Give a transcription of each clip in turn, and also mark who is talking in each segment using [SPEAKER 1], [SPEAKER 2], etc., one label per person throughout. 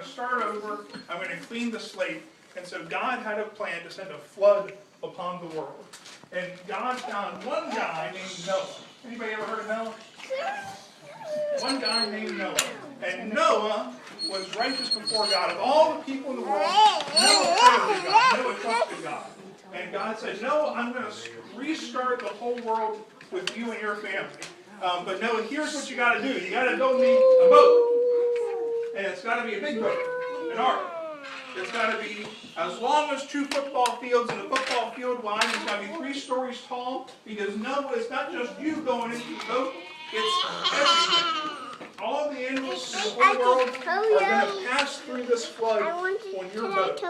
[SPEAKER 1] to start over. I'm going to clean the slate. And so God had a plan to send a flood upon the world. And God found one guy named Noah. Anybody ever heard of Noah? One guy named Noah. And Noah was righteous before God. Of all the people in the world, Noah prayed to God. Noah trusted God. And God said, Noah, I'm going to restart the whole world with you and your family. But Noah, here's what you got to do. You got to build me a boat. And it's got to be a big boat, an ark. It's got to be as long as 2 football fields, and the football field wide. It's got to be 3 stories tall, because Noah, it's not just you going into the boat, it's everything. All the animals in the whole world are going to pass through this flood on your boat.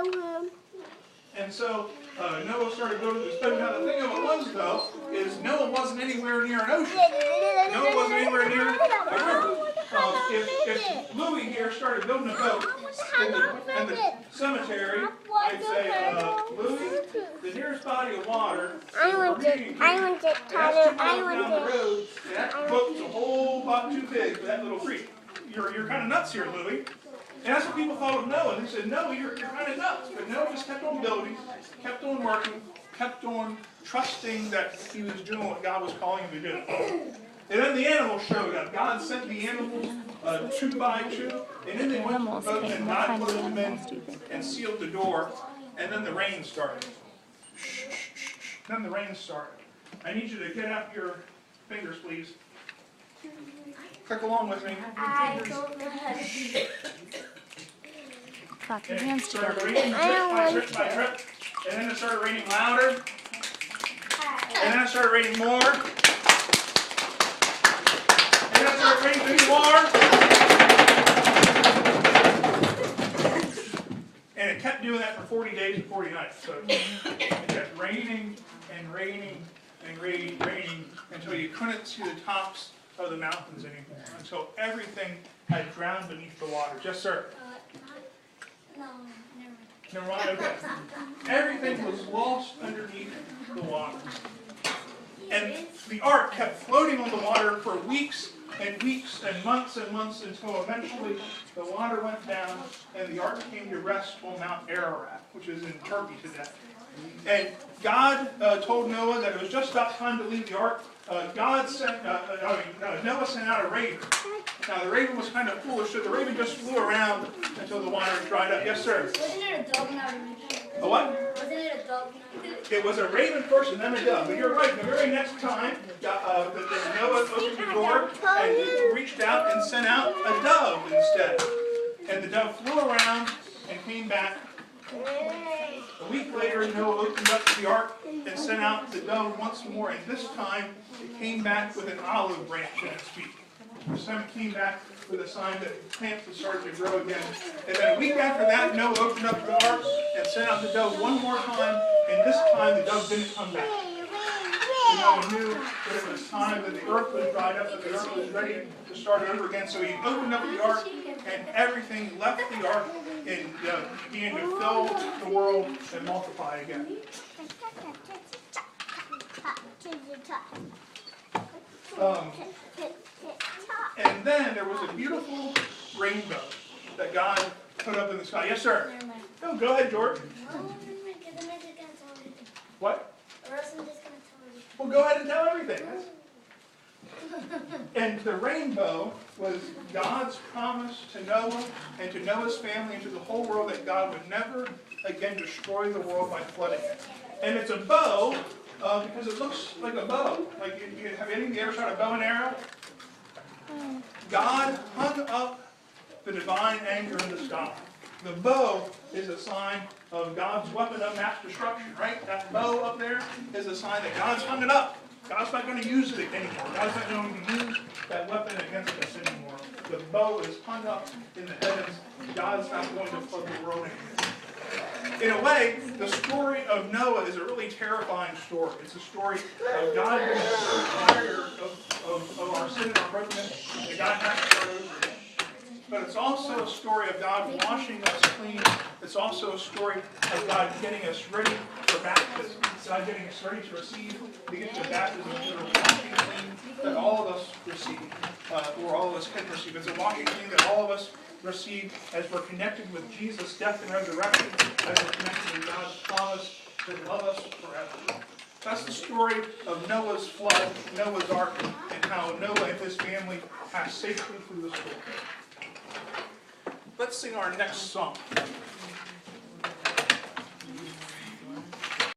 [SPEAKER 1] And so Noah started building this boat. Now the thing of it was, though, is Noah wasn't anywhere near an ocean. Noah wasn't anywhere near a river. If Louie here started building a boat in the cemetery, I'd say, Louie, the nearest body of water,
[SPEAKER 2] I want it,
[SPEAKER 1] that's 2 miles down the road, and that boat's a whole lot too big for that little creek. You're kind of nuts here, Louie. And that's what people thought of Noah. They said, Noah, you're kind of nuts. But Noah just kept on building, kept on working, kept on trusting that he was doing what God was calling him to do. And then the animals showed up. God sent the animals 2 by 2. And then they went to the boat, and God put them in and sealed the door. And then the rain started. Then the rain started. I need you to get out your fingers, please. Click along with me.
[SPEAKER 2] I don't know how to do it.
[SPEAKER 3] Clap your hands together.
[SPEAKER 1] Raining drip by drip by drip. And then it started raining louder. And then it started raining more. And then it started raining more. And it kept doing that for 40 days and 40 nights. So it kept raining and raining and raining until you couldn't see the tops of the mountains anymore. Until everything had drowned beneath the water. Yes, sir?
[SPEAKER 2] No,
[SPEAKER 1] Never mind, okay. Everything was lost underneath the water. And the ark kept floating on the water for weeks and weeks and months until eventually the water went down and the ark came to rest on Mount Ararat, which is in Turkey today. And God told Noah that it was just about time to leave the ark. Noah sent out a raven. Now the raven was kind of foolish, so the raven just flew around until the water dried up. Yes, sir?
[SPEAKER 2] Wasn't it a dove now?
[SPEAKER 1] A what?
[SPEAKER 2] Wasn't it a dove now?
[SPEAKER 1] It was a raven first and then a dove. But you're right, the very next time, Noah opened the door and he reached out and sent out a dove instead. And the dove flew around and came back. A week later, Noah opened up the ark and sent out the dove once more, and this time it came back with an olive branch in its beak. This time it came back with a sign that plants had started to grow again. And then a week after that, Noah opened up the ark and sent out the dove one more time, and this time the dove didn't come back. So Noah knew that it was time, that the earth was dried up, that the earth was ready to start over again. So he opened up the ark, and everything left the ark and began to fill the world and multiply again. And then there was a beautiful rainbow that God put up in the sky. Yes, sir? Oh, go ahead, George. What? Well, go ahead and tell everything. And the rainbow was God's promise to Noah and to Noah's family and to the whole world that God would never again destroy the world by flooding it. And it's a bow because it looks like a bow. Like, have any of you ever shot a bow and arrow? God hung up the divine anger in the sky. The bow is a sign of God's weapon of mass destruction, right? That bow up there is a sign that God's hung it up. God's not going to use it anymore. God's not going to use that weapon against us anymore. The bow is hung up in the heavens. God's not going to flood the world anymore. In a way, the story of Noah is a really terrifying story. It's a story of God being tired of our sin and our brokenness, and God has to start over again. But it's also a story of God washing us clean. It's also a story of God getting us ready for baptism. God getting us ready to receive, to get to the baptism of the washing clean that all of us receive, or all of us can receive. It's a washing clean that all of us receive as we're connected with Jesus' death and resurrection, as we're connected with God's promise to love us forever. That's the story of Noah's flood, Noah's ark, and how Noah and his family passed safely through the storm. Let's sing our next song.